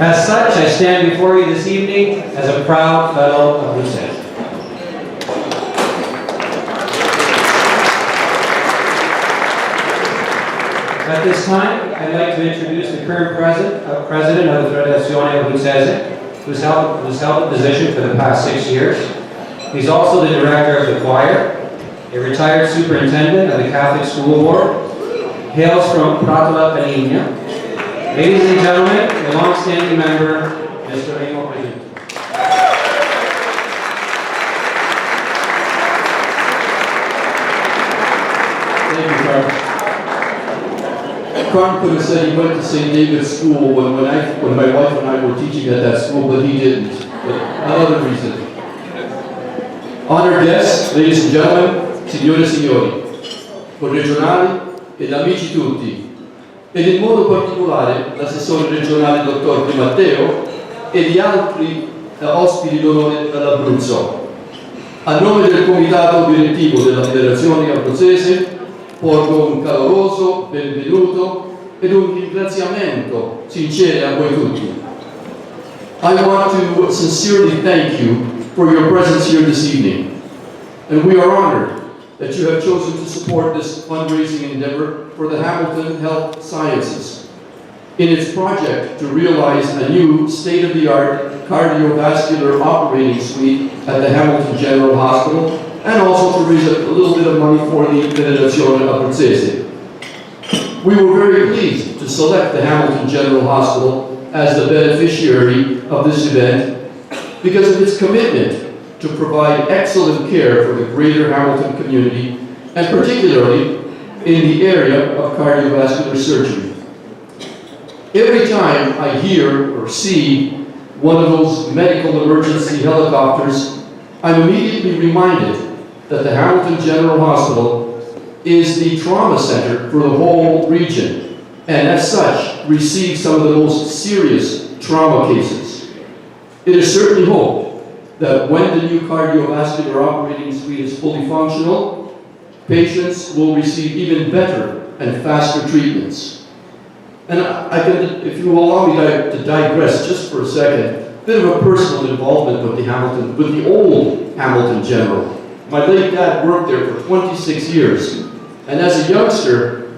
As such, I stand before you this evening as a proud fellow Abruzzese. At this time, I'd like to introduce the current president of the Federazione Abruzzese, who's held the position for the past 6 years. He's also the director of the choir, a retired superintendent of the Catholic School Board, hails from Pratola Caniglia. Ladies and gentlemen, a long-standing member, Mr. Remo Presidente. Thank you, Carl. Carl could have said he went to St. David's School when my wife and I were teaching at that school, but he didn't. But another reason. Honored guests, ladies and gentlemen, signore e signori, corregionali ed amici tutti, ed in modo particolare l'assessore regionale dottor Di Matteo e gli altri ospiti d'onore dall'Abruzzo. A nome del comitato direttivo della Federazione Abruzzese porgo un caloroso benvenuto ed un ringraziamento sincero a voi tutti. I want to sincerely thank you for your presence here this evening, and we are honored that you have chosen to support this fundraising endeavor for the Hamilton Health Sciences in its project to realize a new state-of-the-art cardiovascular operating suite at the Hamilton General Hospital, and also to raise a little bit of money for the Federazione Abruzzese. We were very pleased to select the Hamilton General Hospital as the beneficiary of this event because of its commitment to provide excellent care for the greater Hamilton community, and particularly in the area of cardiovascular surgery. Every time I hear or see one of those medical emergency helicopters, I'm immediately reminded that the Hamilton General Hospital is the trauma center for the whole region, and as such, receives some of the most serious trauma cases. It is certainly hoped that when the new cardiovascular operating suite is fully functional, patients will receive even better and faster treatments. And I can, if you will allow me to digress just for a second, a bit of a personal involvement with the old Hamilton General. My late dad worked there for 26 years, and as a youngster,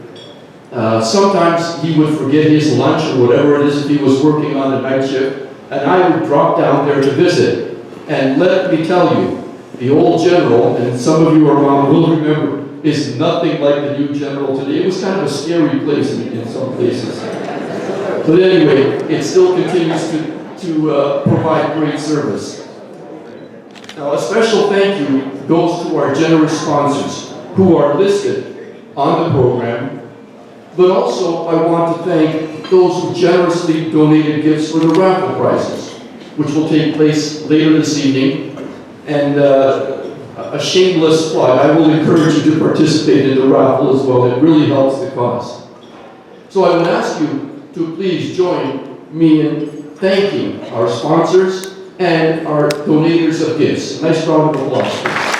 sometimes he would forget his lunch or whatever it is if he was working on the night shift, and I would drop down there to visit. And let me tell you, the old general, and some of you around will remember, is nothing like the new general today. It was kind of a scary place in some places. But anyway, it still continues to provide great service. Now, a special thank you goes to our generous sponsors who are listed on the program, but also I want to thank those who generously donated gifts for the raffle prizes, which will take place later this evening. And a shameless plug, I will encourage you to participate in the raffle as well. It really helps the cause. So I would ask you to please join me in thanking our sponsors and our donators of gifts. Nice round of applause, please.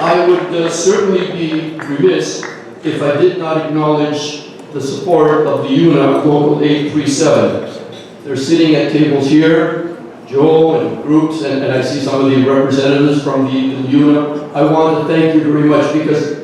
I would certainly be remiss if I did not acknowledge the support of the UNA Local 837. They're sitting at tables here, Joe and groups, and I see some of the representatives from the UNA. I want to thank you very much because,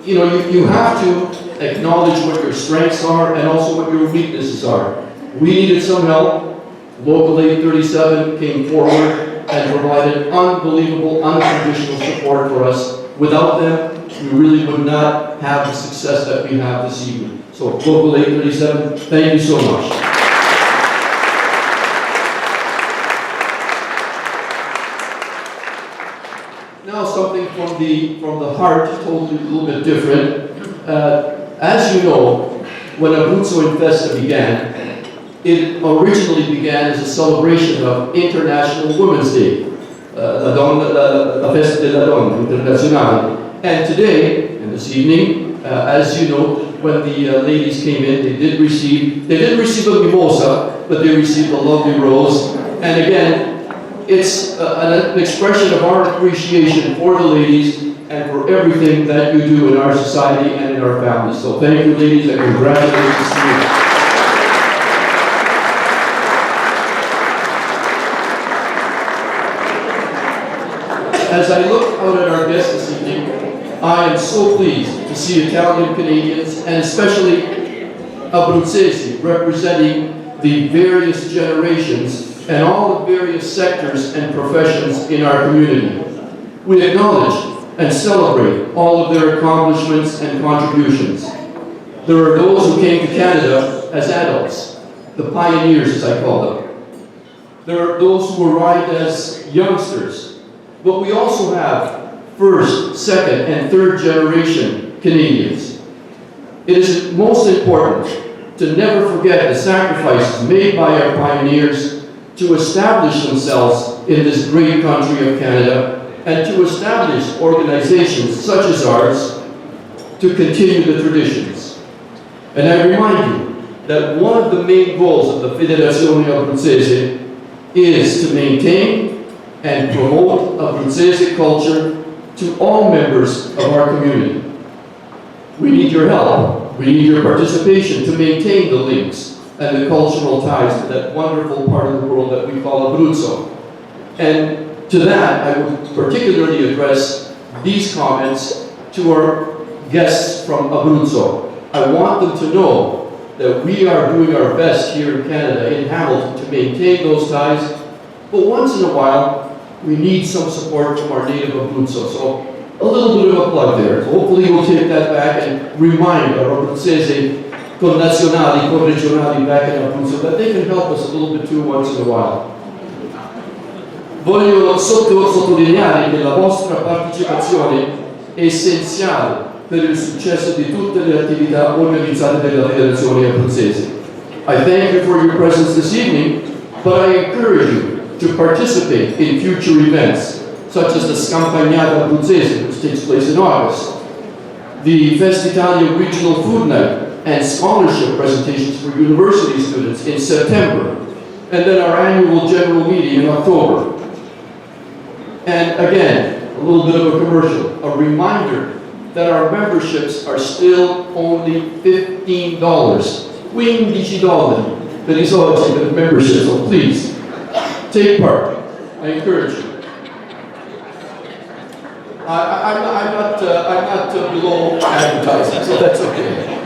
you know, you have to acknowledge what your strengths are and also what your weaknesses are. We needed some help. Local 837 came forward and provided unbelievable, unconditional support for us. Without them, we really would not have the success that we have this evening. So, Local 837, thank you so much. Now, something from the heart, totally a little bit different. As you know, when Abruzzo and Festa began, it originally began as a celebration of International Women's Day, la Festa della Donna Internazionale. And today, and this evening, as you know, when the ladies came in, they didn't receive a mimosa, but they received a lovely rose. And again, it's an expression of our appreciation for the ladies and for everything that you do in our society and in our families. So thank you, ladies, and congratulations to you. As I look out at our guests this evening, I am so pleased to see Italian Canadians, and especially Abruzzese, representing the various generations and all the various sectors and professions in our community. We acknowledge and celebrate all of their accomplishments and contributions. There are those who came to Canada as adults, the pioneers as I call them. There are those who arrived as youngsters, but we also have first, second, and third generation Canadians. It is most important to never forget the sacrifices made by our pioneers to establish themselves in this great country of Canada and to establish organizations such as ours to continue the traditions. And I remind you that one of the main goals of the Federazione Abruzzese is to maintain and promote Abruzzese culture to all members of our community. We need your help. We need your participation to maintain the links and the cultural ties to that wonderful part of the world that we call Abruzzo. And to that, I would particularly address these comments to our guests from Abruzzo. I want them to know that we are doing our best here in Canada, in Hamilton, to maintain those ties, but once in a while, we need some support from our native Abruzzo. So a little bit of a plug there. Hopefully we'll take that back and remind our Abruzzese connazionali, co-regionali back in Abruzzo that they can help us a little bit too once in a while. Voglio sottolineare che la vostra partecipazione è essenziale per il successo di tutte le attività organizzate dalla Federazione Abruzzese. I thank you for your presence this evening, but I encourage you to participate in future events, such as the Scampagnata Abruzzese, which takes place in August, the Festa Regional Food Night, and scholarship presentations for university students in September, and then our annual general meeting in October. And again, a little bit of a commercial, a reminder that our memberships are still only $15. $15 per i soldi per membership, so please, take part. I encourage you. I'm not below advertising, so that's okay.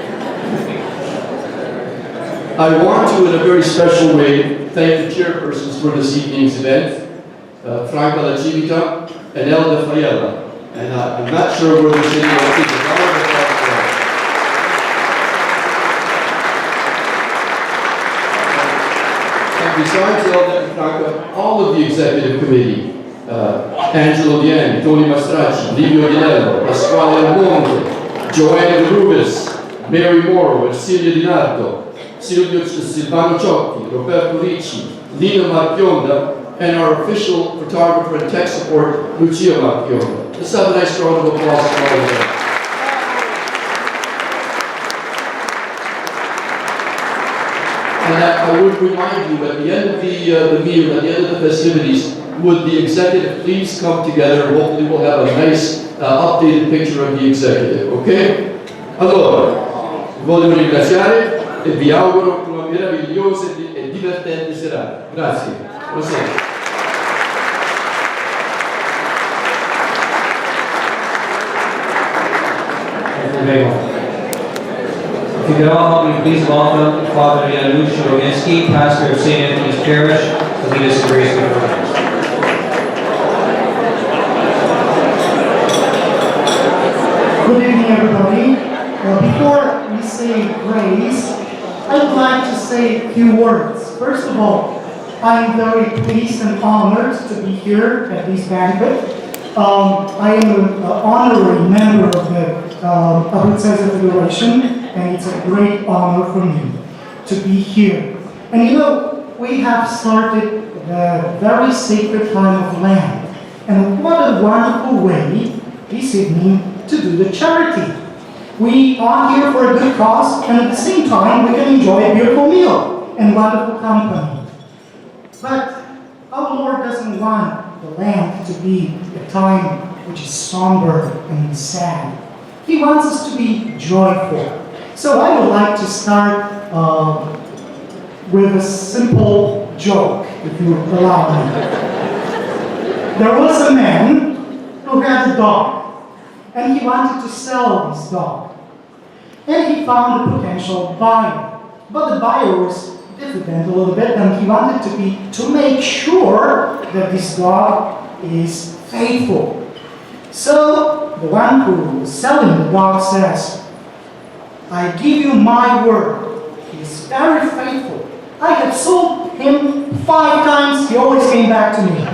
I want to, in a very special way, thank the chairpersons for this evening's event, Franca La Civita and Elda Fayella. And I'm not sure where they're sitting on people. And besides Elda and Franca, all of the executive committee, Angelo Diani, Tony Mastracci, Livio Aguilera, Pasquale Almonte, Joanne Rubis, Mary Morrow, Ersilia Di Nardo, Silvano Ciocchi, Roberto Ricci, Lina Marchionda, and our official photographer and tech support, Lucia Marchionda. Let's have a nice round of applause for all of them. And I would remind you, at the end of the meal, at the end of the festivities, would the executive please come together, and hopefully we'll have a nice updated picture of the executive, okay? Allora, voglio ringraziare e vi auguro una meravigliosa e divertente serata. Grazie. Buonasera. If you could all help me please welcome Father Janusz Roginski, pastor of St. Anthony's Parish, to lead us in grace and prayer. Good evening, everybody. Before we say grace, I would like to say a few words. First of all, I'm very pleased and honored to be here at this banquet. I am an honorary member of the Abruzzese Federation, and it's a great honor for me to be here. And you know, we have started the very sacred time of Lent, and what a wonderful way this evening to do the charity. We are here for a good cause, and at the same time, we can enjoy a beautiful meal and wonderful company. But our Lord doesn't want the Lent to be a time which is somber and sad. He wants us to be joyful. So I would like to start with a simple joke, if you allow me. There was a man who had a dog, and he wanted to sell his dog. And he found a potential buyer. But the buyer was diffident a little bit, and he wanted to make sure that this dog is faithful. So the one who was selling the dog says, "I give you my word, he is very faithful. I have sold him 5 times, he always came back to me."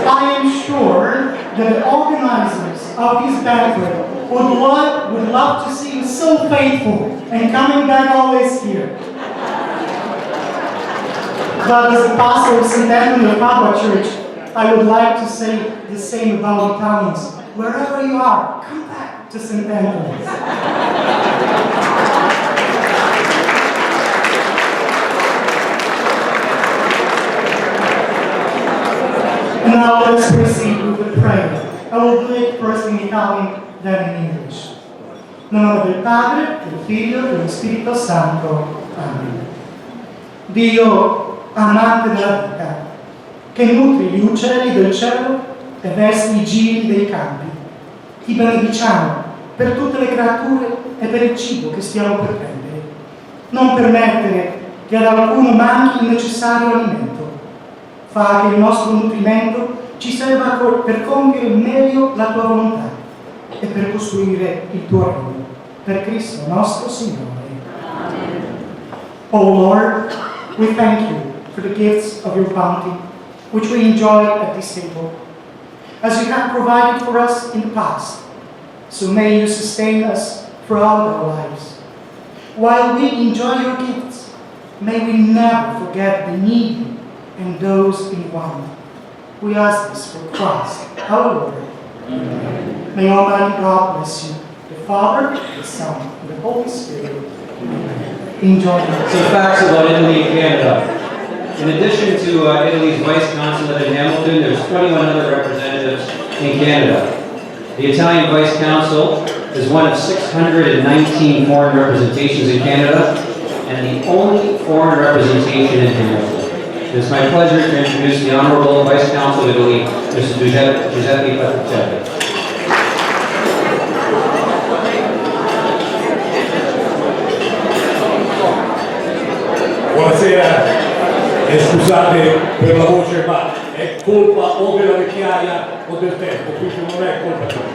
I am sure that the organizers of this banquet would love to see you so faithful and coming back always here. But as a pastor of St. Anthony of Padua Church, I would like to say the same about Italians. Wherever you are, come back to St. Anthony's. Now let's proceed with the prayer. I will do it first in Italian, then in English. Nel nome del Padre, del Figlio e dello Spirito Santo. Amen. Dio, amante della vita, che nutri gli uccelli del cielo e vesti i giri dei campi, ti benediciamo per tutte le creature e per il cibo che stiamo per prendere. Non permettere che ad alcuno manchi il necessario alimento. Fa che il nostro nutrimento ci serva per compiere meglio la tua volontà e per costruire il tuo regno. Per Cristo nostro Signore. Amen. O Lord, we thank you for the gifts of your bounty, which we enjoy at this table, as you have provided for us in the past. So may you sustain us throughout our lives. While we enjoy your gifts, may we never forget the needy and those in want. We ask this for Christ, our Lord. Amen. May Almighty God bless you, the Father, the Son, and the Holy Spirit. Amen. Enjoy. Some facts about Italy and Canada. In addition to Italy's Vice Consulate in Hamilton, there's 21 other representatives in Canada. The Italian Vice Consul is one of 619 foreign representations in Canada, and the only foreign representation in Hamilton. It is my pleasure to introduce the Honorable Vice Consul of Italy, Mr. Giuseppe Patricelli. Buonasera, e scusate per la voce, ma è colpa o della vecchiaia o del tempo, quindi non è colpa mia.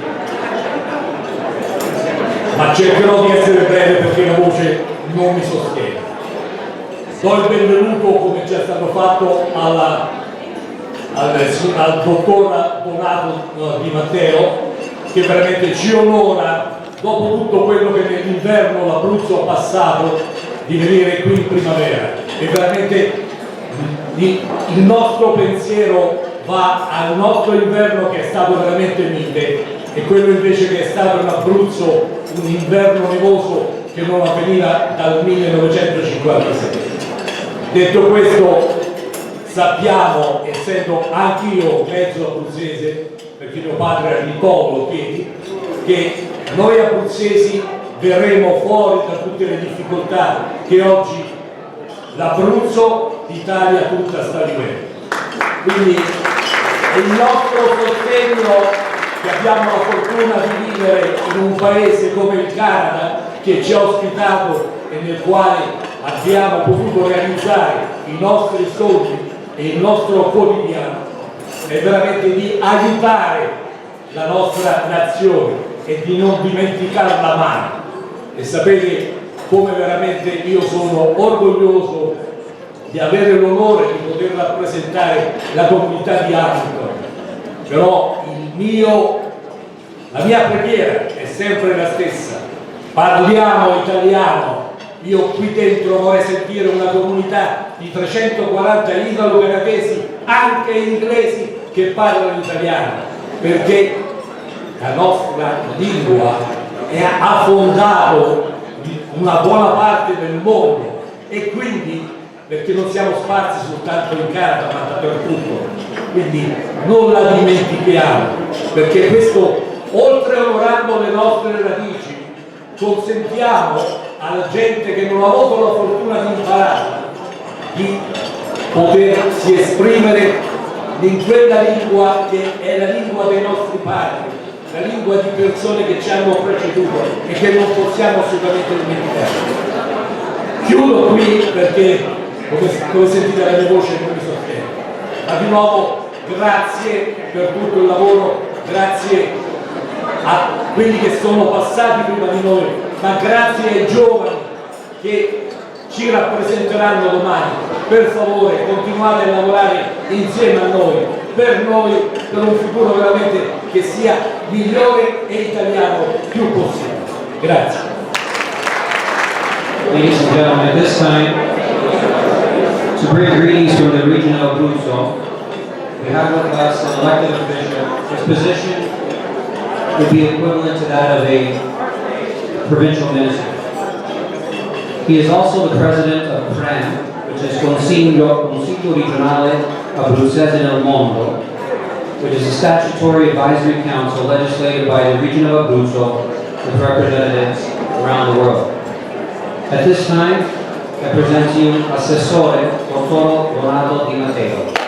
Ma cercherò di essere breve perché la voce non mi sostiene. Do il benvenuto, come già è stato fatto, al dottor Donato Di Matteo, che veramente ci onora, dopo tutto quello che nell'inverno l'Abruzzo ha passato, di venire qui in primavera. E veramente il nostro pensiero va al nostro inverno, che è stato veramente mite, e quello invece che è stato in Abruzzo un inverno nevoso che non avveniva dal 1956. Detto questo, sappiamo, essendo anch'io mezzo abruzzese, perché mio padre era di Tolo, Chieti, che noi abruzzesi verremo fuori da tutte le difficoltà che oggi l'Abruzzo, l'Italia tutta sta vivendo. Quindi il nostro sostegno, che abbiamo la fortuna di vivere in un paese come il Canada, che ci ha ospitato e nel quale abbiamo potuto realizzare i nostri sogni e il nostro quotidiano, è veramente di aiutare la nostra nazione e di non dimenticarla mai. E sapete come veramente io sono orgoglioso di avere l'onore di poter rappresentare la comunità di Hamilton. Però la mia preghiera è sempre la stessa: parliamo italiano. Io qui dentro vorrei sentire una comunità di 340 italo-canadesi, anche inglesi, che parlano italiano, perché la nostra lingua ha fondato una buona parte del mondo, e quindi, perché non siamo sparsi soltanto in Canada ma dappertutto, quindi non la dimentichiamo, perché questo, oltre onorando le nostre radici, consentiamo alla gente che non ha avuto la fortuna di imparare di potersi esprimere in quella lingua che è la lingua dei nostri padri, la lingua di persone che ci hanno preceduto e che non possiamo assolutamente dimenticare. Chiudo qui perché, come sentite la mia voce, non mi soffermo, ma di nuovo grazie per tutto il lavoro, grazie a quelli che sono passati prima di noi, ma grazie ai giovani che ci rappresenteranno domani. Per favore continuate a lavorare insieme a noi, per un futuro veramente che sia migliore e italiano più possibile. Grazie. Ladies and gentlemen, at this time, to bring greetings from the region of Abruzzo, we have with us an elected official. His position would be equivalent to that of a provincial minister. He is also the president of CRAM, which is Consiglio Regionale Abruzzese nel Mondo, which is a statutory advisory council legislated by the region of Abruzzo with representatives around the world. At this time, I present to you Assessore Dottor Leonardo Di Matteo.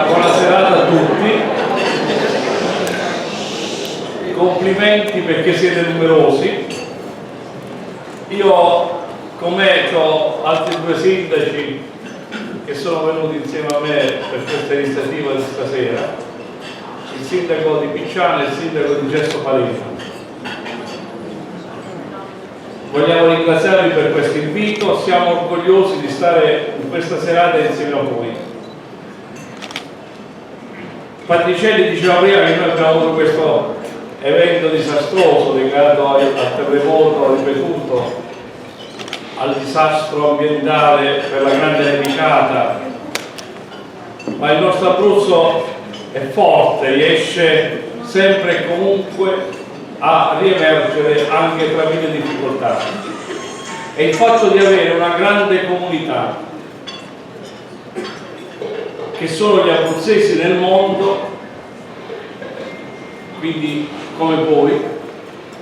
Buona serata a tutti, complimenti perché siete numerosi. Io con me ho altri due sindaci che sono venuti insieme a me per questa iniziativa di stasera, il sindaco di Picciano e il sindaco di Gesso Palena. Vogliamo ringraziarvi per questo invito, siamo orgogliosi di stare in questa serata insieme a voi. Patricielli diceva prima che noi abbiamo avuto questo evento disastroso legato al terremoto ripetuto, al disastro ambientale per la grande nevicata, ma il nostro Abruzzo è forte, riesce sempre e comunque a riemergere anche tra mille difficoltà, e il fatto di avere una grande comunità che sono gli abruzzesi nel mondo, quindi come voi,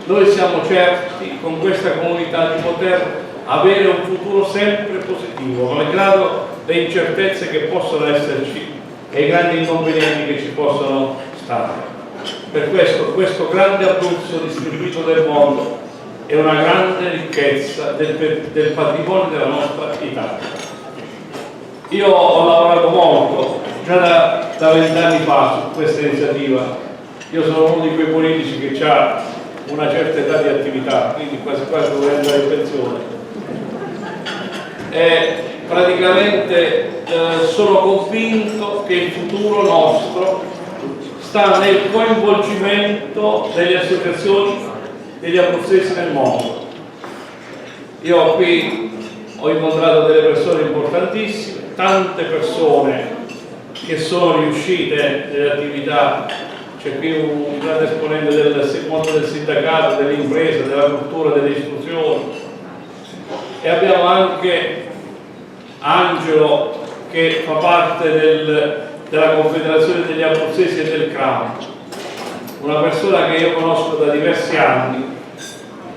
noi siamo certi con questa comunità di poter avere un futuro sempre positivo, malgrado le incertezze che possono esserci e i grandi inconvenienti che ci possono stare. Per questo grande Abruzzo distribuito del mondo è una grande ricchezza del patrimonio della nostra Italia. Io ho lavorato molto, già da 20 anni fa, su questa iniziativa. Io sono uno di quei politici che ha una certa età di attività, quindi quasi quasi dovrei andare in pensione. E praticamente sono convinto che il futuro nostro sta nel coinvolgimento delle associazioni degli abruzzesi nel mondo. Io qui ho incontrato delle persone importantissime, tante persone che sono riuscite nelle attività. C'è qui un grande esponente del mondo del sindacato, dell'impresa, della cultura, dell'istruzione, e abbiamo anche Angelo che fa parte della Confederazione degli Abruzzesi e del CRAM, una persona che io conosco da diversi anni,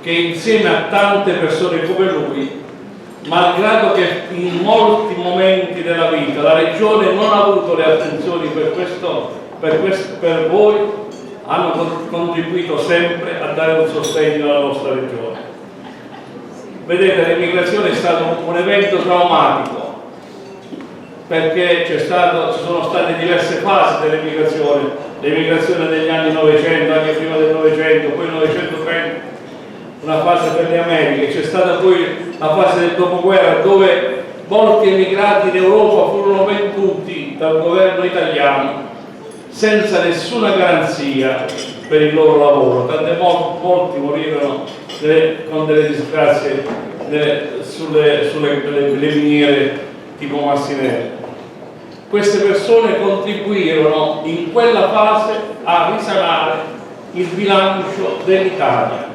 che insieme a tante persone come lui, malgrado che in molti momenti della vita la Regione non ha avuto le attenzioni per voi, hanno contribuito sempre a dare un sostegno alla nostra Regione. Vedete, l'immigrazione è stato un evento traumatico, perché ci sono state diverse fasi dell'immigrazione, l'immigrazione degli anni 900, anche prima del 900, poi il 930, una fase per le Americhe, c'è stata poi la fase del dopoguerra dove molti emigrati in Europa furono venduti dal governo italiano senza nessuna garanzia per il loro lavoro, tant'è molti morirono con delle disgrazie sulle miniere tipo Massinello. queste persone contribuirono in quella fase a risanare il bilancio dell'Italia.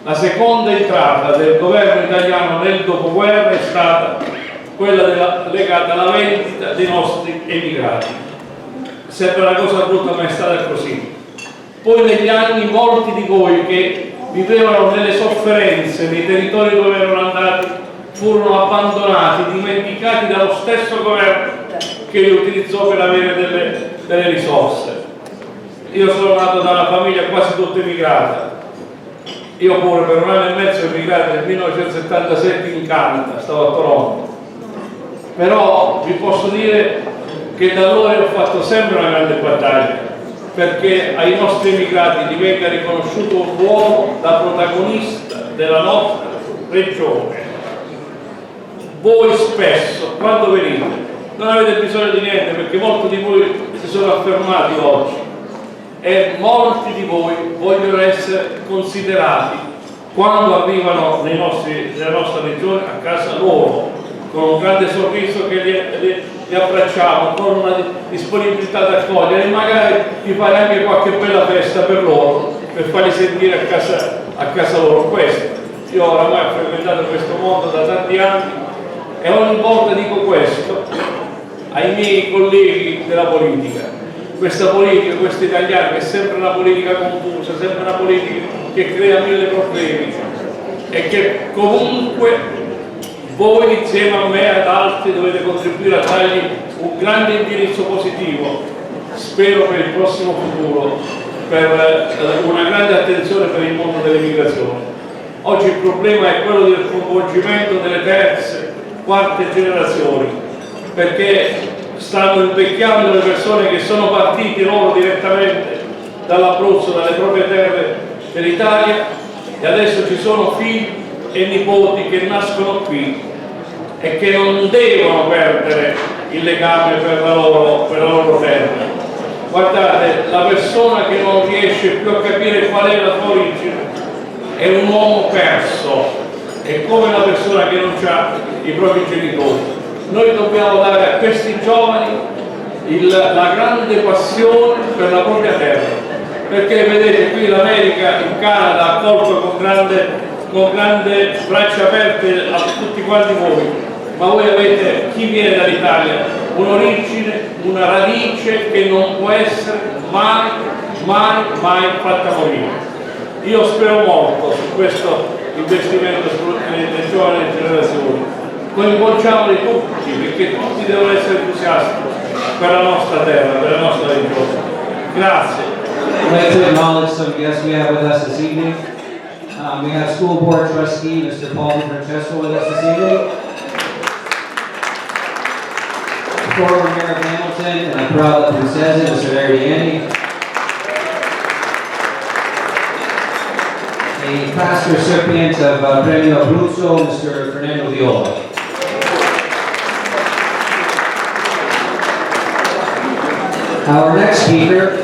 La seconda entrata del governo italiano nel dopoguerra è stata quella legata alla vendita dei nostri emigrati. Sembra una cosa brutta, ma è stata così. Poi negli anni molti di voi che vivevano nelle sofferenze nei territori dove erano andati furono abbandonati, dimenticati dallo stesso governo che li utilizzò per avere delle risorse. Io sono nato da una famiglia quasi tutta emigrata. Io pure per un anno e mezzo emigrato nel 1977 in Canada, stavo a Toronto. Però vi posso dire che da allora ho fatto sempre una grande battaglia perché ai nostri emigrati gli venga riconosciuto un ruolo da protagonista della nostra regione. Voi spesso, quando venite, non avete bisogno di niente perché molti di voi si sono affermati oggi e molti di voi vogliono essere considerati quando arrivano nella nostra regione a casa loro, con un grande sorriso che li abbracciamo, con una disponibilità ad accogliere e magari di fare anche qualche bella festa per loro, per farli sentire a casa loro. Questo, io oramai ho frequentato questo mondo da tanti anni e ogni volta dico questo ai miei colleghi della politica. Questa politica, questa italiana, che è sempre una politica confusa, sempre una politica che crea mille problemi e che comunque voi insieme a me e ad altri dovete contribuire a dargli un grande indirizzo positivo, spero per il prossimo futuro, per una grande attenzione per il mondo dell'immigrazione. Oggi il problema è quello del coinvolgimento delle terze, quarte generazioni, perché stanno invecchiando le persone che sono partiti loro direttamente dall'Abruzzo, dalle proprie terre dell'Italia e adesso ci sono figli e nipoti che nascono qui e che non devono perdere il legame per la loro terra. Guardate, la persona che non riesce più a capire qual è la sua origine è un uomo perso, è come una persona che non ha i propri genitori. Noi dobbiamo dare a questi giovani la grande passione per la propria terra, perché vedete qui l'America, il Canada ha accolto con grande braccia aperte a tutti quanti voi, ma voi avete, chi viene dall'Italia, un'origine, una radice che non può essere mai fatta morire. Io spero molto su questo investimento sulle giovani generazioni. Coinvolgiamoli tutti, perché tutti devono essere entusiasti per la nostra terra, per la nostra regione. Grazie. I'd like to acknowledge some guests we have with us this evening. We have School Board Trustee Mr. Paul Francesco with us this evening. The former Mayor of Hamilton and a proud Abruzzese, Mr. Ariani. A past recipient of Premio Abruzzo, Mr. Fernando Viola. Our next speaker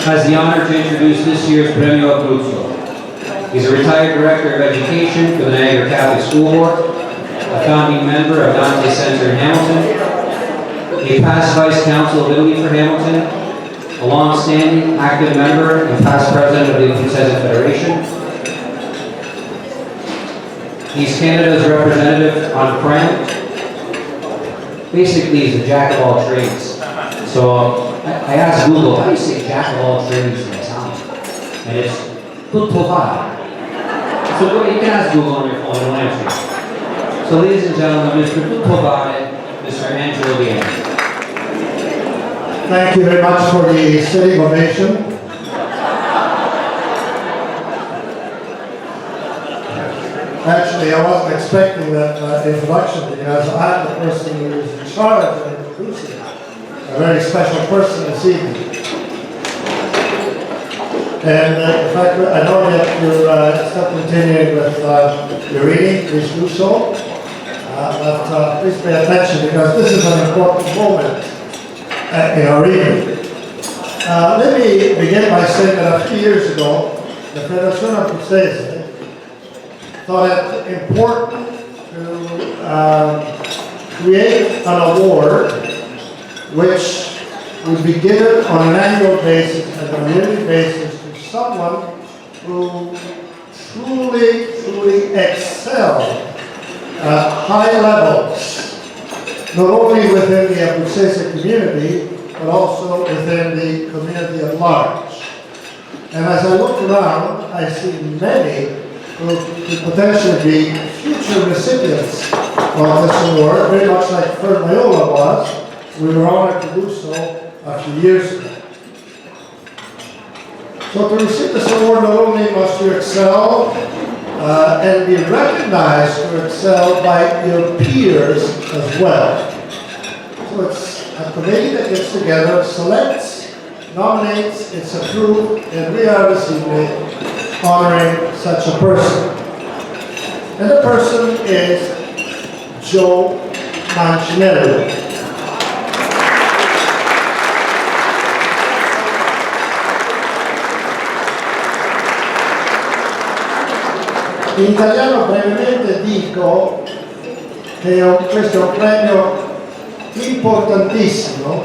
has the honor to introduce this year's Premio Abruzzo. He's a retired Director of Education for the Niagara Catholic School Board, a founding member of Dante Center in Hamilton, a past Vice Council of Italy for Hamilton, a long-standing active member and past President of the Abruzzese Federation. He's Canada's representative on CRAN. Basically, he's a jack of all trades. So I asked Google, how do you say jack of all trades in Italian? And it's tutto fare. So you can ask Google on your phone, it'll answer you. So ladies and gentlemen, Mr. Tutto fare, Mr. Angelo Viani. Thank you very much for the standing ovation. Actually, I wasn't expecting that introduction because I'm the person who is in charge of introducing a very special person this evening. And in fact, I know that you're still continuing with your reading, please do so. But please pay attention because this is an important moment in our reading. Let me begin by saying that a few years ago, the Federazione Abruzzese thought it important to create an award which would be given on an annual basis and on a yearly basis to someone who truly excelled at high levels, not only within the Abruzzese community, but also within the community at large. And as I look around, I see many who could potentially be future recipients of this award, very much like Fred Maiola was. We were honored to do so a few years ago. So to receive this award, not only must you excel and be recognized to excel by your peers as well. So it's a committee that gets together, selects, nominates, it's approved, and we are this evening honoring such a person. And the person is Joe Mancinelli. In italiano brevemente dico che questo è un premio importantissimo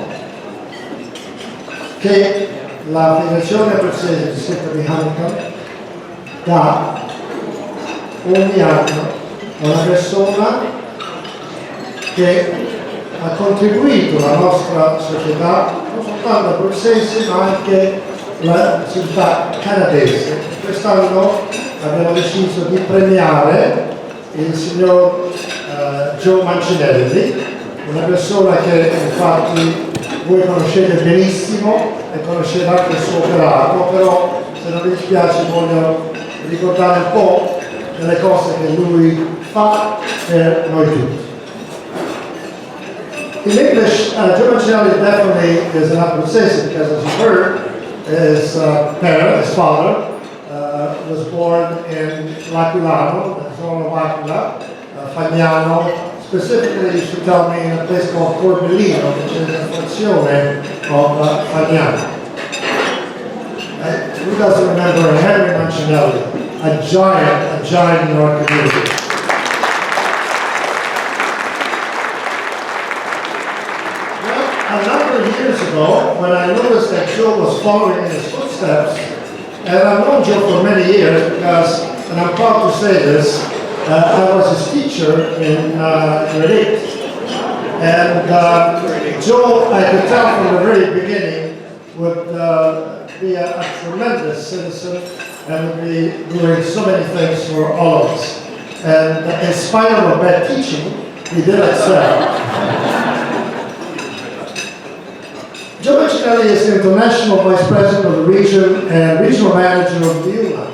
che la Federazione Abruzzese del Distretto di Hamilton dà ogni anno a una persona che ha contribuito alla nostra società, non soltanto abruzzese ma anche la società canadese. Quest'anno abbiamo deciso di premiare il signor Joe Mancinelli, una persona che infatti voi conoscete benissimo e conoscete anche il suo operato, però se non vi dispiace voglio ricordare un po' delle cose che lui fa per noi tutti. In English, Joe Mancinelli definitely is an Abruzzese because, as you heard, his father, was born in L'Aquilano, the zone of Aquila, Fagnano. Specifically, he used to tell me in a place called Corbellino, which is a frazione of Fagnano. Who doesn't remember Henry Mancinelli, a giant in our community? Well, a number of years ago, when I noticed that Joe was following in his footsteps, and I've known Joe for many years because, and I'm proud to say this, I was his teacher in grade 8. And Joe, I could tell from the very beginning, would be a tremendous citizen and would be doing so many things for all of us. And in spite of a bad teaching, he did excel. Joe Mancinelli is the International Vice President of the region and Regional Manager of the UNA,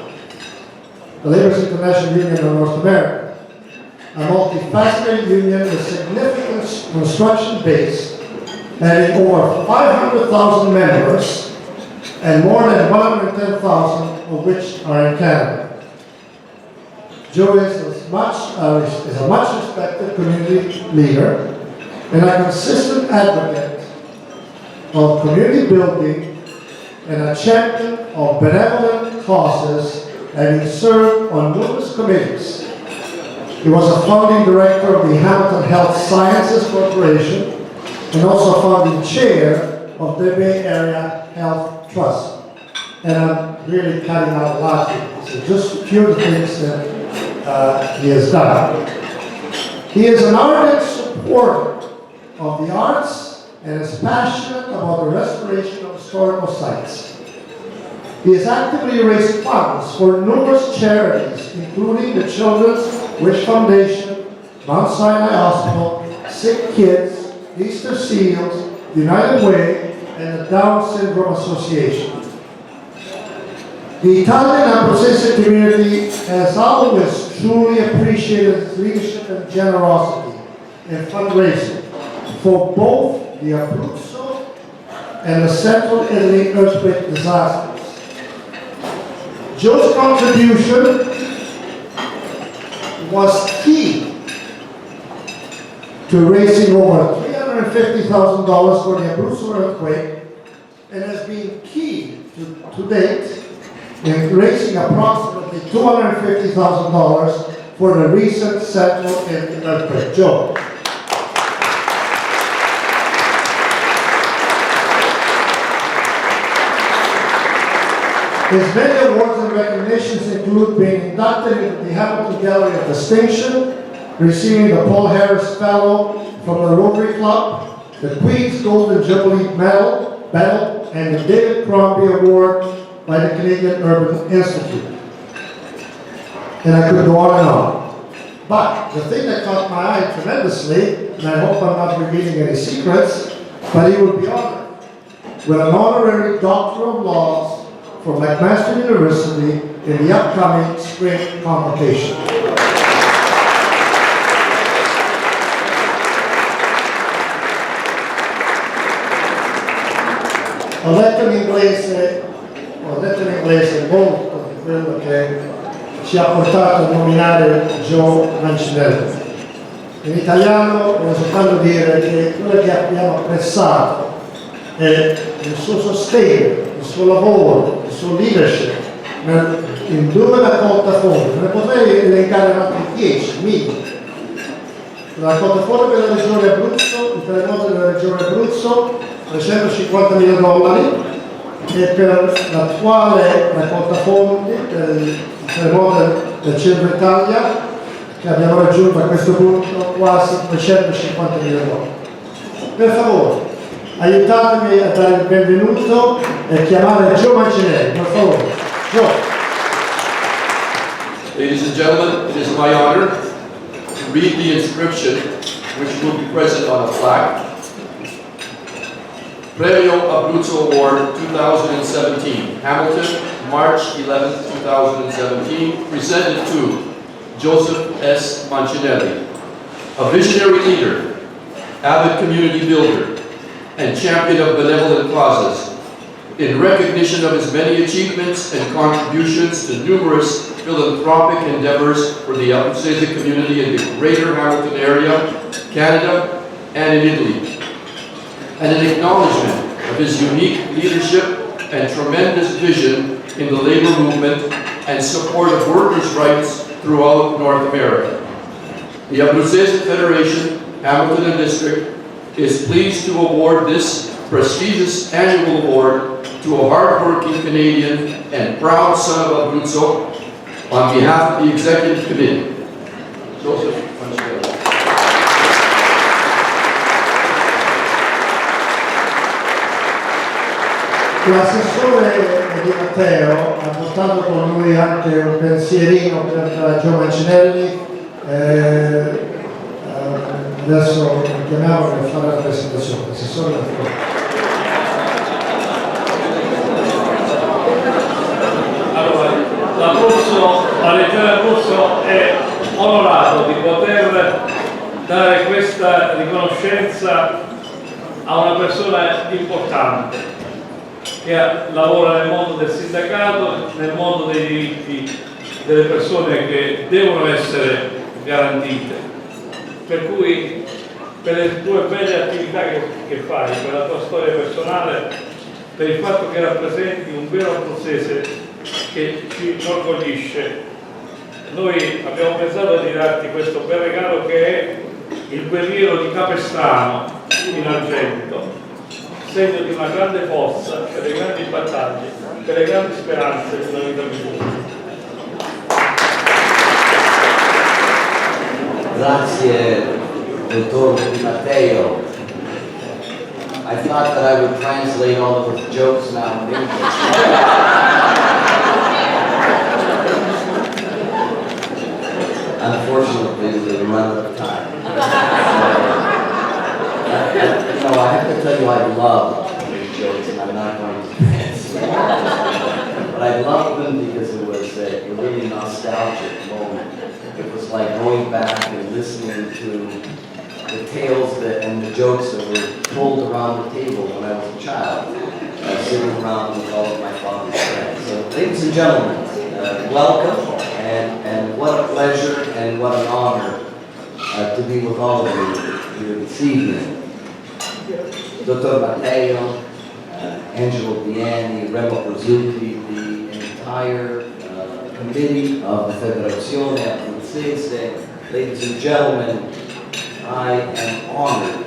the Labor's International Union of North America, a multifaceted union with significant construction base, having over 500,000 members and more than 110,000 of which are in Canada. Joe is a much respected community leader and a consistent advocate of community building and a champion of benevolent causes, having served on numerous committees. He was a founding director of the Hamilton Health Sciences Corporation and also founding chair of the Bay Area Health Trust. And I'm really cutting out a lot here. So just a few of the things that he has done. He is an ardent supporter of the arts and is passionate about the restoration of historical sites. He has actively raised funds for numerous charities, including the Children's Wish Foundation, Mount Sinai Hospital, Sick Kids, Easter Seals, United Way, and the Down Syndrome Association. The Italian Abruzzese community has always truly appreciated his leadership and generosity in fundraising for both the Abruzzo and the Central Italy earthquake disasters. Joe's contribution was key to raising over $350,000 for the Abruzzo earthquake and has been key to date in raising approximately $250,000 for the recent Central Italy earthquake. Joe. His many awards and recognitions include being inducted into the Hamilton Gallery of Distinction, receiving the Paul Harris Fellow from the Rotary Club, the Queen's Golden Jubilee Medal, and the David Crombie Award by the Canadian Urban Institute. And I could go on and on. But the thing that caught my eye tremendously, and I hope I'm not revealing any secrets, but he would be honored with an honorary Doctor of Laws from McMaster University in the upcoming spring convocation. Ho detto in inglese molto di quello che ci ha portato a nominare Joe Mancinelli. In italiano voglio soltanto dire che quello che abbiamo apprezzato è il suo sostegno, il suo lavoro, il suo leadership in due raccolta fondi. Ne potrei elencare altri 10, 1000. La raccolta fondi per la regione Abruzzo, il terremoto della regione Abruzzo, $350.000, e per l'attuale raccolta fondi per il terremoto del centro Italia, che abbiamo raggiunto a questo punto quasi $350.000. Per favore, aiutatemi a dare il benvenuto e chiamare Joe Mancinelli, per favore. Joe. Ladies and gentlemen, it is my honor to read the inscription which will be present on a plaque. Premio Abruzzo Award 2017, Hamilton, March 11, 2017, presented to Joseph S. Mancinelli, a visionary leader, avid community builder, and champion of benevolent causes, in recognition of his many achievements and contributions to numerous philanthropic endeavors for the Abruzzese community in the greater Hamilton area, Canada, and in Italy, and an acknowledgement of his unique leadership and tremendous vision in the labor movement and support of workers' rights throughout North America. The Abruzzese Federation, Hamilton and District, is pleased to award this prestigious annual award to a hard-working Canadian and proud son of Abruzzo on behalf of the Executive Committee. Joseph Mancinelli. L'assessore Di Matteo ha portato con lui anche un pensierino per Joe Mancinelli. Adesso lo chiamiamo per fare la presentazione. Assessore Allora, la Regione Abruzzo è onorato di poter dare questa riconoscenza a una persona importante che lavora nel mondo del sindacato, nel mondo dei diritti delle persone che devono essere garantite. Per cui, per le tue belle attività che fai, per la tua storia personale, per il fatto che rappresenti un vero abruzzese che ci inorgoglisce, noi abbiamo pensato di darti questo bel regalo che è il guerriero di Capestrano in argento, segno di una grande forza per le grandi battaglie, per le grandi speranze di una vita migliore. Grazie, Dottor Di Matteo. I thought that I would translate all of his jokes now in English. Unfortunately, we run out of time. So, I have to tell you I love these jokes, and I'm not going to translate. But I love them because it was a really nostalgic moment. It was like going back and listening to the tales and the jokes that were told around the table when I was a child, sitting around with all of my father's friends. So, ladies and gentlemen, welcome, and what a pleasure and what an honor to be with all of you here this evening. Dottor Matteo, Angelo Viani, Remo Prosuti, the entire committee of the Federazione Abruzzese, ladies and gentlemen, I am honored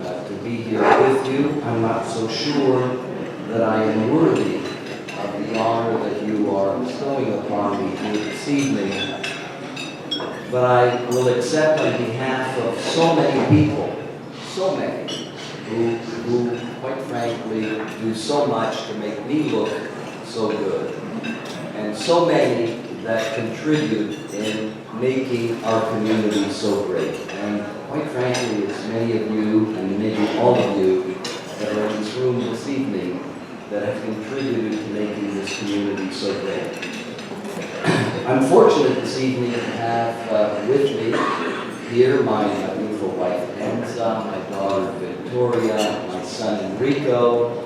to be here with you. I'm not so sure that I am worthy of the honor that you upon me here this evening, but I will accept on behalf of so many people, so many, who quite frankly do so much to make me look so good, and so many that contribute in making our community so great. And quite frankly, it's many of you, and maybe all of you, that are in this room this evening that have contributed to making this community so great. I'm fortunate this evening to have with me here my beautiful wife Enza, my daughter Victoria, my son Enrico.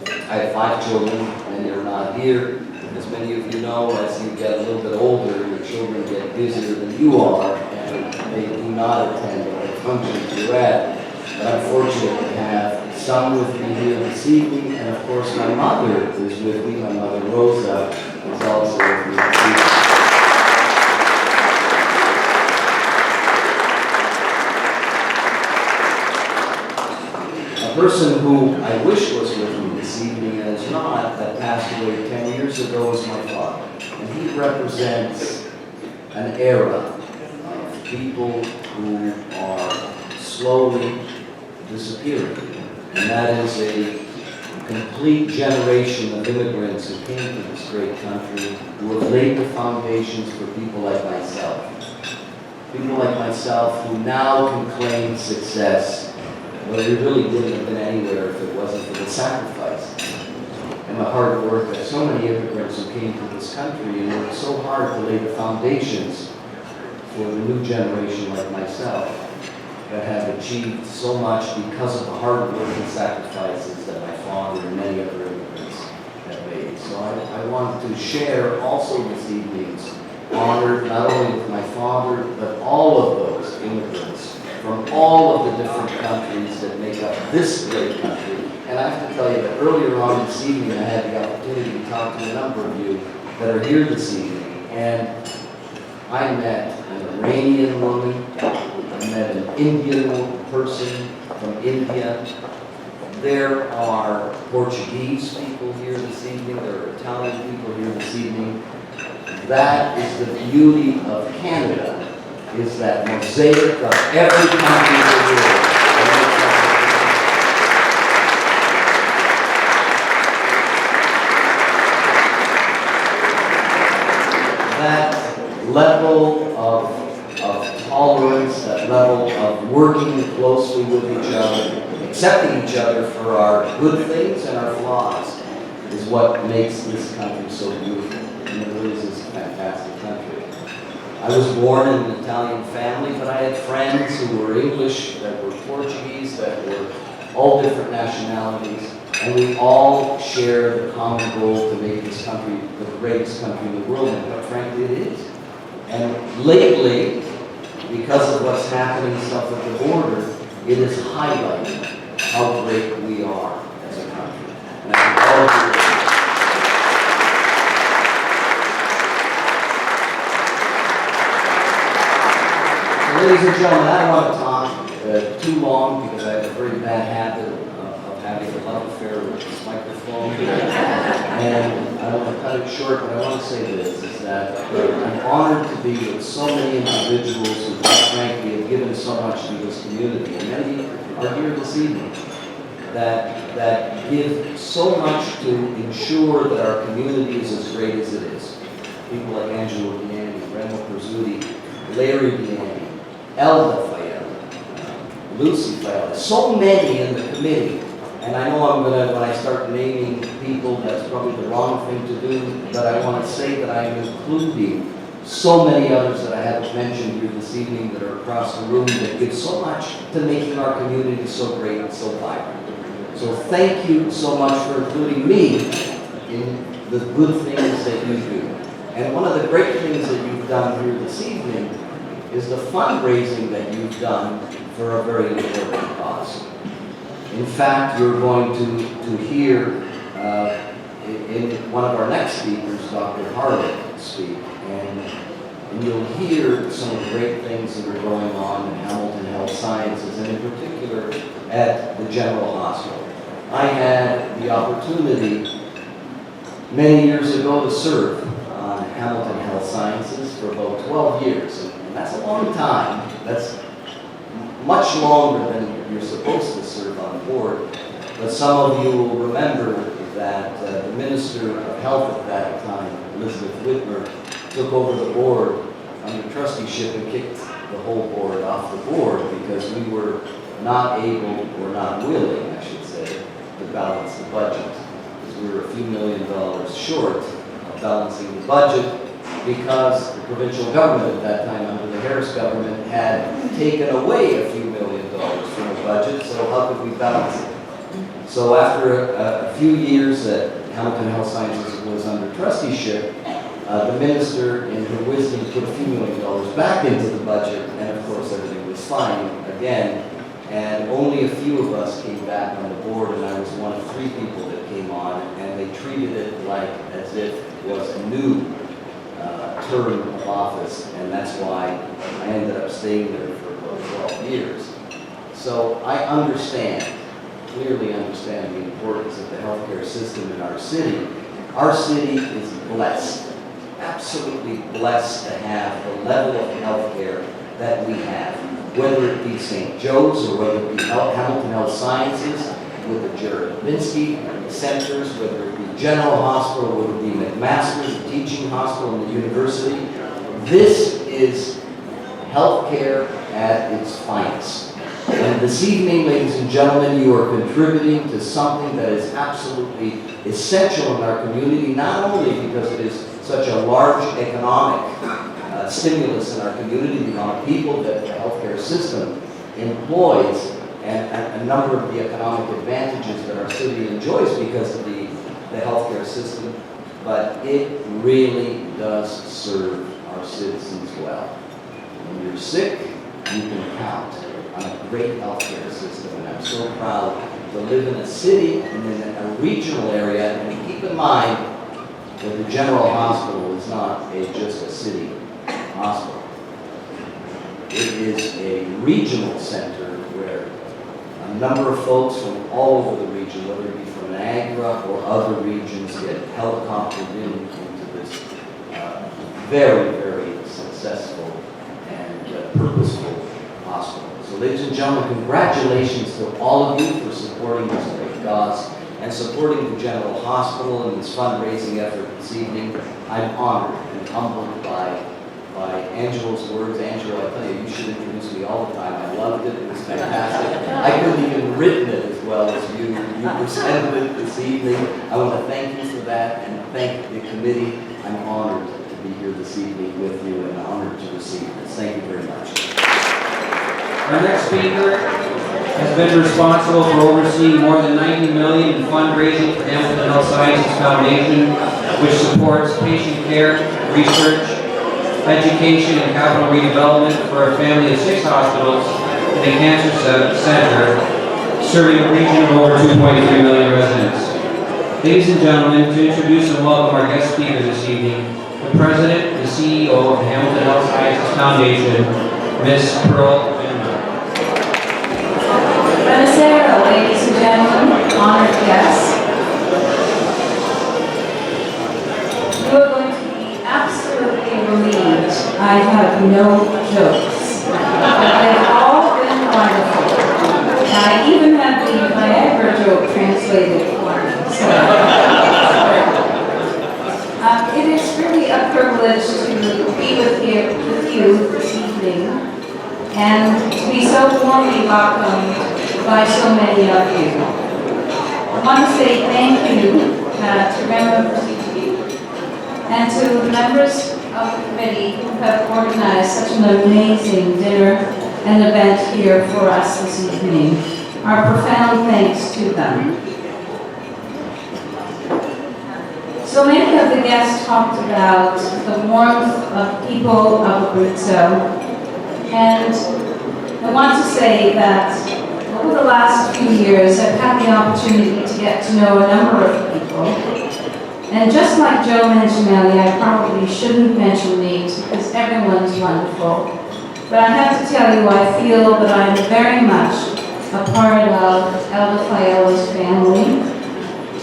I have 5 children, and they're not here. As many of you know, as you get a little bit older, your children get busier than you are, and they do not attend the functions you're at. But I'm fortunate to have some with me here this evening, and of course my mother is with me. My mother Rosa is also with me this evening. A person who I wish was with me this evening and is not, that passed away 10 years ago, is my father. And he represents an era of people who are slowly disappearing. And that is a complete generation of immigrants who came to this great country, who have laid the foundations for people like myself. People like myself who now can claim success, but we really wouldn't have been anywhere if it wasn't for the sacrifice and the hard work that so many immigrants who came to this country and worked so hard to lay the foundations for the new generation like myself that have achieved so much because of the hard work and sacrifices that my father and many other immigrants have made. So I want to share also this evening's honor, not only with my father, but all of those immigrants from all of the different countries that make up this great country. And I have to tell you that earlier on this evening, I had the opportunity to talk to a number of you that are here this evening. And I met an Iranian woman, I met an Indian person from India. There are Portuguese people here this evening. There are Italian people here this evening. That is the beauty of Canada, is that mosaic of every country in the world. That level of tolerance, that level of working closely with each other, accepting each other for our good things and our flaws, is what makes this country so beautiful. And it really is a fantastic country. I was born in an Italian family, but I had friends who were English, that were Portuguese, that were all different nationalities, and we all share the common goal to make this country the greatest country in the world, and quite frankly it is. And lately, because of what's happening south of the border, it is highlighting how great we are as a country. And I think all of you, ladies and gentlemen, I don't want to talk too long because I have a very bad habit of having a love affair with this microphone. And I don't want to cut it short, but I want to say this, is that I'm honored to be with so many individuals who, quite frankly, have given so much to this community. And many are here this evening that give so much to ensure that our community is as great as it is. People like Angelo Bianchi, Remo Prizzuti, Larry Bianchi, Elda Fayella, Lucy Fayella, so many in the committee. And I know I'm going to, when I start naming people, that's probably the wrong thing to do, but I want to say that I am including so many others that I haven't mentioned here this evening that are across the room that give so much to making our community so great and so vibrant. So thank you so much for including me in the good things that you do. And one of the great things that you've done here this evening is the fundraising that you've done for a very important cause. In fact, you're going to hear in one of our next speakers, Dr. Harlett, speak, and you'll hear some of the great things that are going on in Hamilton Health Sciences, and in particular at the General Hospital. I had the opportunity many years ago to serve on Hamilton Health Sciences for about 12 years, and that's a long time. That's much longer than you're supposed to serve on the board. But some of you will remember that the Minister of Health at that time, Elizabeth Whitmer, took over the board under trusteeship and kicked the whole board off the board because we were not able, or not willing, I should say, to balance the budget. Because we were a few $1 million short of balancing the budget because the provincial government at that time, under the Harris government, had taken away a few $1 million from the budget, so how could we balance it? So after a few years that Hamilton Health Sciences was under trusteeship, the minister, in her wisdom, put a few $1 million back into the budget, and of course everything was fine again. And only a few of us came back on the board, and I was one of 3 people that came on, and they treated it like as if it was a new term of office, and that's why I ended up staying there for about 12 years. So I clearly understand the importance of the healthcare system in our city. Our city is blessed, absolutely blessed to have the level of healthcare that we have, whether it be St. Joe's or whether it be Hamilton Health Sciences with the Jared Levinsky centers, whether it be General Hospital, whether it be McMaster's, the teaching hospital, and the university. This is healthcare at its finest. And this evening, ladies and gentlemen, you are contributing to something that is absolutely essential in our community, not only because it is such a large economic stimulus in our community, the amount of people that the healthcare system employs, and a number of the economic advantages that our city enjoys because of the healthcare system, but it really does serve our citizens well. When you're sick, you can count on a great healthcare system, and I'm so proud to live in a city and in a regional area, and keep in mind that the General Hospital is not just a city hospital. It is a regional center where a number of folks from all over the region, whether it be from Niagara or other regions, get helicoptered into this very, very successful and purposeful hospital. So ladies and gentlemen, congratulations to all of you for supporting this great cause and supporting the General Hospital in this fundraising effort this evening. I'm honored and humbled by Angela's words. Angela, I tell you, you should introduce me all the time. I loved it. It was fantastic. I couldn't even written it as well as you presented it this evening. I want to thank you for that and thank the committee. I'm honored to be here this evening with you and honored to receive this. Thank you very much. Our next speaker has been responsible for overseeing more than $90 million in fundraising for Hamilton Health Sciences Foundation, which supports patient care, research, education, and capital redevelopment for a family of 6 hospitals and a cancer center, serving a region of over 2.3 million residents. Ladies and gentlemen, to introduce and welcome our guest speaker this evening, the President and CEO of the Hamilton Health Sciences Foundation, Ms. Pearl. Buonasera, ladies and gentlemen, honored guests. You are going to be absolutely relieved. I have no jokes. They've all been wonderful. I even had the Niagara joke translated for me. So, it is really a privilege to be with you this evening and to be so warmly welcomed by so many of you. I want to say thank you to members and to the members of the committee who have organized such an amazing dinner and event here for us this evening. Our profound thanks to them. So many of the guests talked about the warmth of people of Abruzzo, and I want to say that over the last few years, I've had the opportunity to get to know a number of people. And just like Joe mentioned earlier, I probably shouldn't mention names because everyone's wonderful. But I have to tell you, I feel that I'm very much a part of Elder Fayelo's family,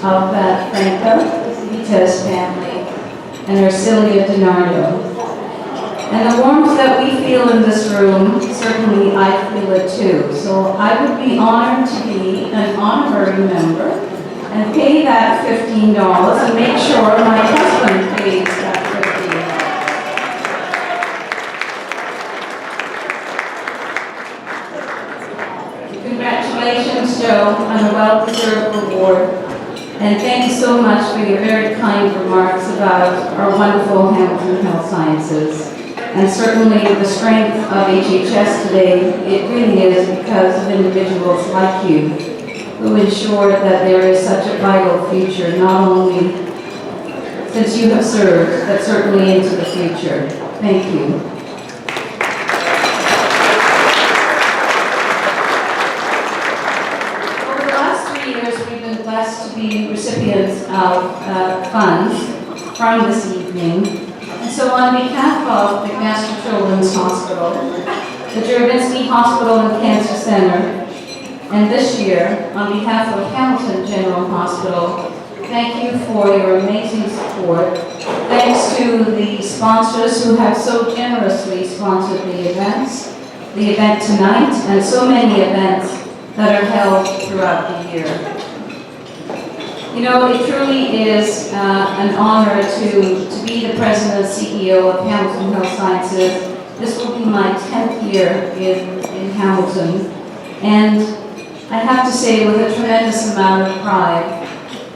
of Franco Vita's family, and Ercilia DiNardo. And the warmth that we feel in this room, certainly I feel it too. So I would be honored to be an honorary member and pay that $15 and make sure my husband pays that $15. Congratulations, Joe, on a well-deserved award. And thank you so much for your very kind remarks about our wonderful Hamilton Health Sciences. And certainly the strength of HHS today, it really is because of individuals like you who ensure that there is such a vital future, not only since you have served, but certainly into the future. Thank you. Over the last 3 years, we've been blessed to be recipients of funds from this evening. And so on behalf of the Master Children's Hospital, the Juravinski Hospital and Cancer Center, and this year, on behalf of Hamilton General Hospital, thank you for your amazing support. Thanks to the sponsors who have so generously sponsored the event tonight, and so many events that are held throughout the year. You know, it truly is an honor to be the President and CEO of Hamilton Health Sciences. This will be my 10th year in Hamilton. And I have to say with a tremendous amount of pride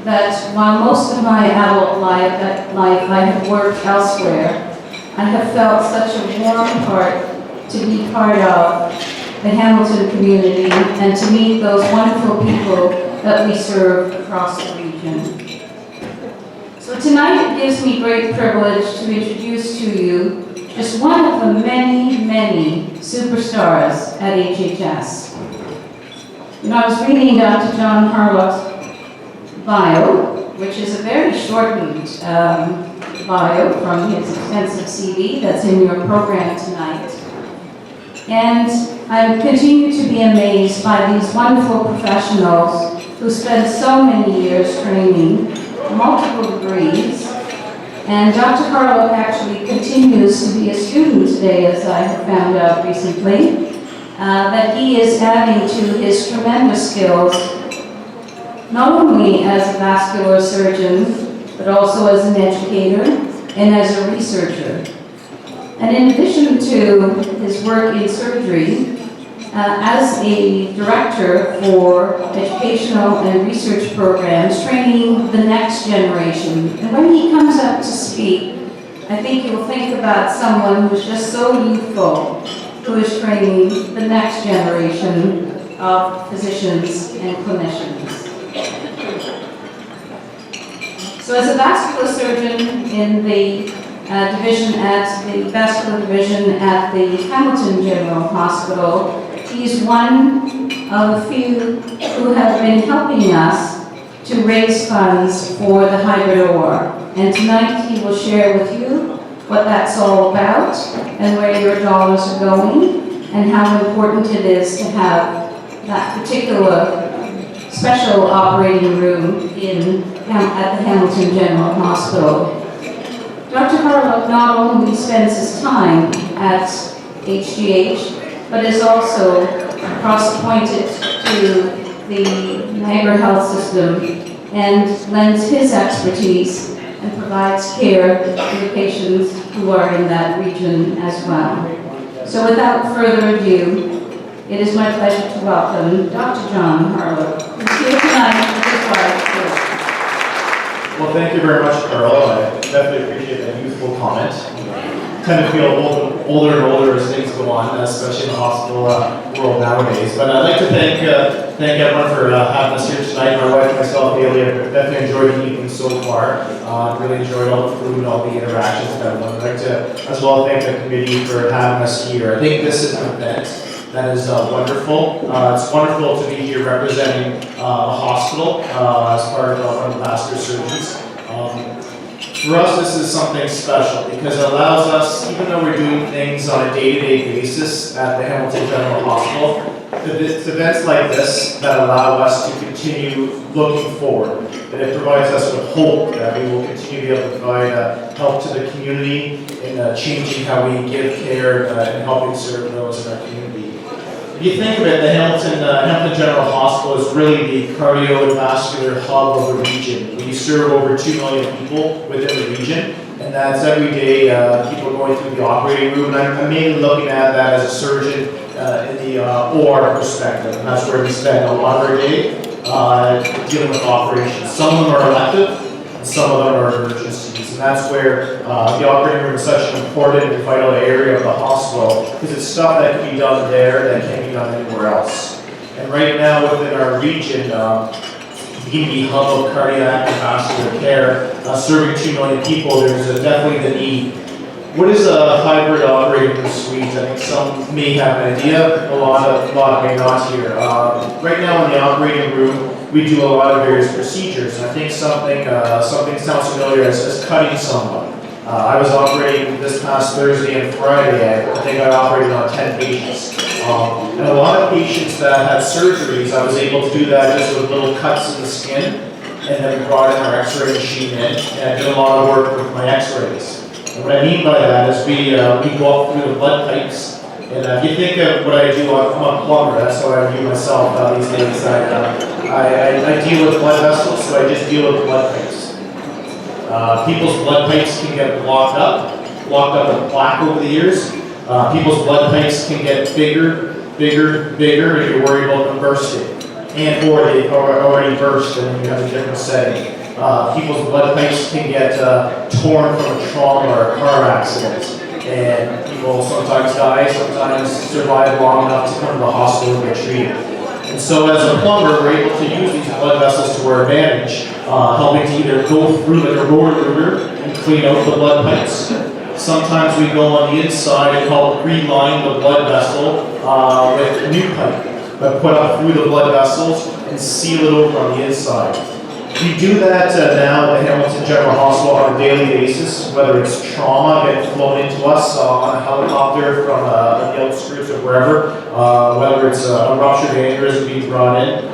that while most of my adult life I have worked elsewhere, I have felt such a warm heart to be part of the Hamilton community and to meet those wonderful people that we serve across the region. So tonight it gives me great privilege to introduce to you just one of the many, many superstars at HHS. You know, I was reading Dr. John Harlock's bio, which is a very shortened bio from his extensive CV that's in your program tonight. And I continue to be amazed by these wonderful professionals who spend so many years training, multiple degrees. And Dr. Harlock actually continues to be a student today, as I have found out recently, that he is adding to his tremendous skills, not only as a vascular surgeon, but also as an educator and as a researcher. And in addition to his work in surgery, as a director for educational and research programs, training the next generation. And when he comes up to speak, I think you'll think about someone who's just so youthful, who is training the next generation of physicians and clinicians. So as a vascular surgeon in the vascular division at the Hamilton General Hospital, he's one of the few who have been helping us to raise funds for the hybrid OR. And tonight he will share with you what that's all about and where your dollars are going and how important it is to have that particular special operating room at the Hamilton General Hospital. Dr. Harlock not only spends his time at HGH, but is also cross-appointed to the Niagara Health System and lends his expertise and provides care to the patients who are in that region as well. So without further ado, it is my pleasure to welcome Dr. John Harlock, who's here tonight with his wife. Well, thank you very much, Carl. I definitely appreciate that youthful comment. I tend to feel older and older as things go on, especially in the hospital world nowadays. But I'd like to thank everyone for having us here tonight. My wife and myself, Haley, have definitely enjoyed the evening so far. Really enjoyed all the food and all the interactions with everyone. I'd like to as well thank the committee for having us here. I think this is an event that is wonderful. It's wonderful to be here representing a hospital as part of one of the vascular surgeons. For us, this is something special because it allows us, even though we're doing things on a day-to-day basis at the Hamilton General Hospital, It's events like this that allow us to continue looking forward, and it provides us with hope that we will continue to be able to provide help to the community in changing how we give care and helping serve those in our community. If you think of it, the Hamilton General Hospital is really the cardio and vascular hub of the region. We serve over 2 million people within the region, and that's every day people going through the operating room. And I'm mainly looking at that as a surgeon in the OR perspective, and that's where we spend a lot of our day dealing with operations. Some of them are elective, and some of them are emergencies, and that's where the operating room is such an important and vital area of the hospital, because it's stuff that can be done there that can't be done anywhere else. And right now within our region, being the hub of cardiac and vascular care, serving 2 million people, there's definitely the need. What is a hybrid operating room suite? I think some may have an idea, a lot may not here. Right now in the operating room, we do a lot of various procedures, and I think something sounds familiar as cutting someone. I was operating this past Thursday and Friday. I think I operated on 10 patients. And a lot of patients that had surgeries, I was able to do that just with little cuts in the skin, and then we brought in our x-ray machine in, and I did a lot of work with my x-rays. And what I mean by that is we go up through the blood pipes, and if you think of what I do, I'm a plumber, that's how I view myself these days. I deal with blood vessels, so I just deal with blood pipes. People's blood pipes can get blocked up with plaque over the years. People's blood pipes can get bigger, if you're worried about them bursting. And or they've already burst and you have a different setting. People's blood pipes can get torn from a trauma or a car accident. And people sometimes die, sometimes survive long enough to come to the hospital and get treated. And so as a plumber, we're able to use these blood vessels to our advantage, helping to either go through like a rotor and clean out the blood pipes. Sometimes we go on the inside and help reline the blood vessel with a new pipe, but put up through the blood vessels and seal it over on the inside. We do that now at the Hamilton General Hospital on a daily basis, whether it's trauma getting flown into us on a helicopter from the outskirts or wherever, whether it's a ruptured aneurysm being brought in,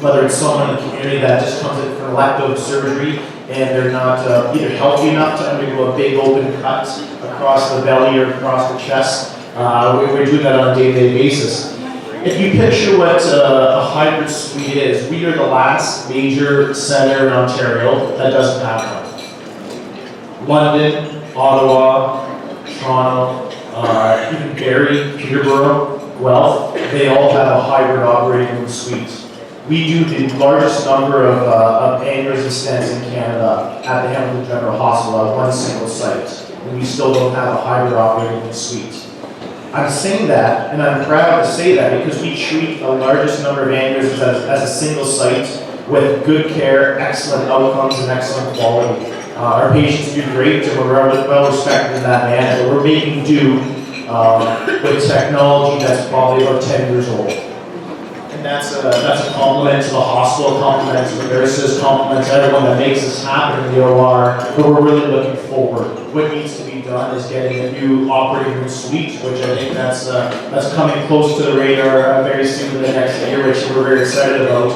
whether it's someone in the community that just comes in for elective surgery and they're not either healthy enough to undergo a big open cut across the belly or across the chest. We do that on a day-to-day basis. If you picture what a hybrid suite is, we are the last major center in Ontario that doesn't have one. London, Ottawa, Toronto, even Barrie, Peterborough, Guelph, they all have a hybrid operating room suite. We do the largest number of aneurysm stents in Canada at the Hamilton General Hospital at one single site, and we still don't have a hybrid operating room suite. I'm saying that, and I'm proud to say that, because we treat the largest number of aneurysms as a single site with good care, excellent outcomes, and excellent quality. Our patients do great, and we're well respected in that manner, but we're making do with technology that's probably about 10 years old. And that's a compliment to the hospital, compliment to the nurses, compliment to everyone that makes this happen in the OR, but we're really looking forward. What needs to be done is getting a new operating room suite, which I think that's coming close to the radar very soon in the next year, which we're very excited about.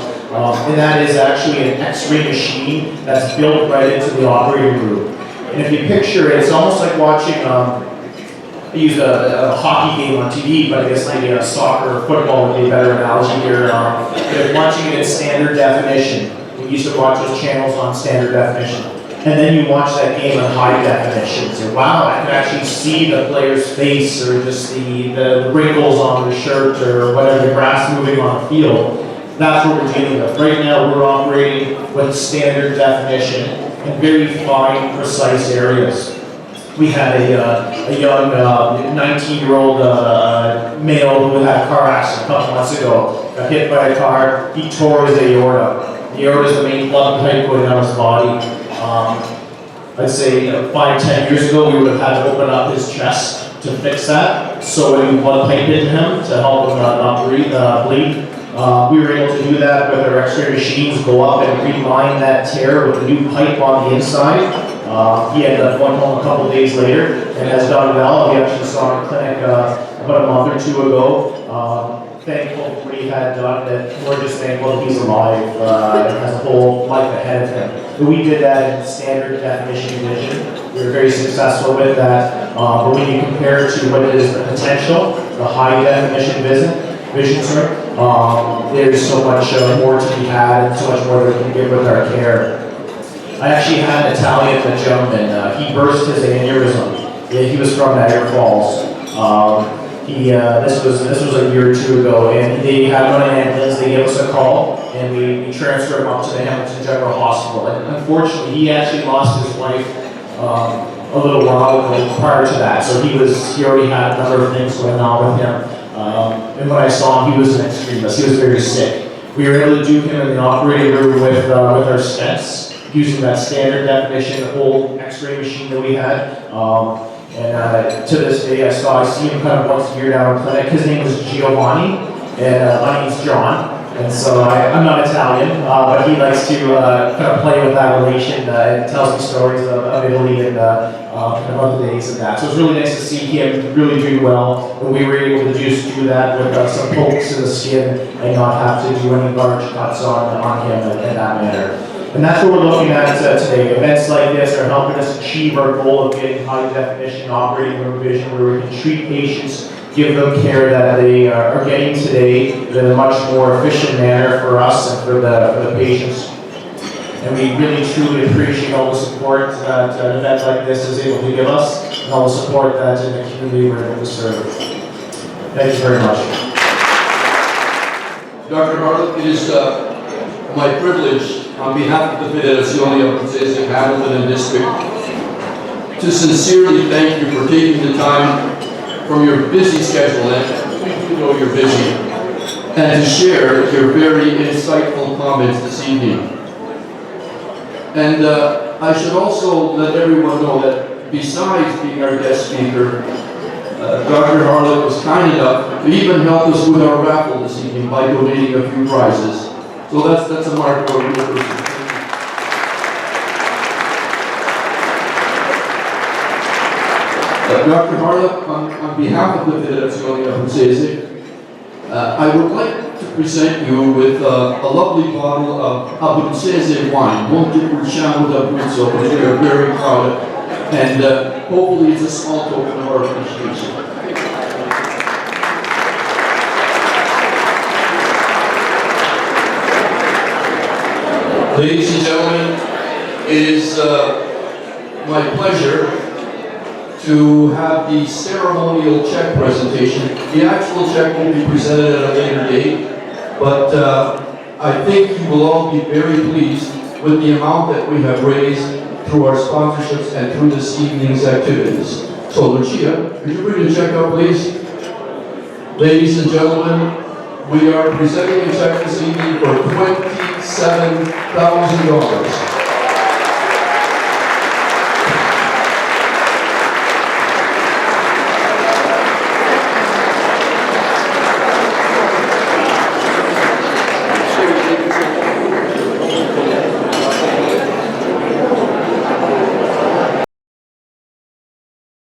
And that is actually an x-ray machine that's built right into the operating room. And if you picture it, it's almost like watching, I use a hockey game on TV, but I guess maybe a soccer or football would be a better analogy here. You're watching it in standard definition. We used to watch those channels on standard definition. And then you watch that game in high definition. So wow, I can actually see the player's face, or just the wrinkles on the shirt, or whatever, the grass moving on the field. That's what we're dealing with. Right now we're operating with standard definition in very fine, precise areas. We had a young 19-year-old male who had a car accident a couple months ago. Got hit by a car, he tore his aorta. The aorta is the main blood pipe going down his body. I'd say 5-10 years ago we would have had to open up his chest to fix that. So when we put a pipe into him to help him not bleed. We were able to do that with our x-ray machines, go up and reline that tear with a new pipe on the inside. He ended up going home a couple of days later and has done well. We actually saw him in clinic about a month or two ago. thankful for what he had done, that we're just thankful that he's alive, and has a whole life ahead of him. But we did that in standard definition vision. We were very successful with that. But when you compare it to what is the potential, the high definition vision, there's so much more to be had and so much more that we can give with our care. I actually had an Italian gentleman, he burst his aneurysm. Yeah, he was from Niagara Falls. This was a year or two ago, and they had him on an ambulance. They gave us a call, and we transferred him up to the Hamilton General Hospital. And unfortunately, he actually lost his wife a little while ago prior to that. So he already had a number of things going on with him. And when I saw him, he was an extremist. He was very sick. We were able to do him in the operating room with our stents, using that standard definition, the whole X-ray machine that we had. And to this day, I see him kind of once a year down in clinic. His name was Giovanni, and my name's John. And so I'm not Italian, but he likes to kind of play with that relation and tells me stories of Italy and about the days of that. So it's really nice to see him really do well. And we were able to just do that with some pokes in the skin and not have to do any large cuts on him in that manner. And that's what we're looking at today. Events like this are helping us achieve our goal of getting high definition operating room vision, where we can treat patients, give them care that they are getting today in a much more efficient manner for us and for the patients. And we really truly appreciate all the support that an event like this is able to give us, and all the support that in the community we're able to serve. Thank you very much. Dr. Harlett, it is my privilege on behalf of the Federazione Abruzzese, Hamilton and District to sincerely thank you for taking the time from your busy schedule, and we know you're busy, and to share your very insightful comments this evening. And I should also let everyone know that besides being our guest speaker, Dr. Harlett was kind enough to even help us with our raffle this evening by donating a few prizes. So that's a mark for a real person. Dr. Harlett, on behalf of the Federazione Abruzzese, I would like to present you with a lovely bottle of Abruzzese wine, Montepulciano d'Abruzzo, which we are very proud of, and hopefully it's a small token of our appreciation. Ladies and gentlemen, it is my pleasure to have the ceremonial check presentation. The actual check will be presented at a later date, but I think you will all be very pleased with the amount that we have raised through our sponsorships and through this evening's activities. So Lucia, could you bring the check up, please? Ladies and gentlemen, we are presenting a check this evening for $27,000.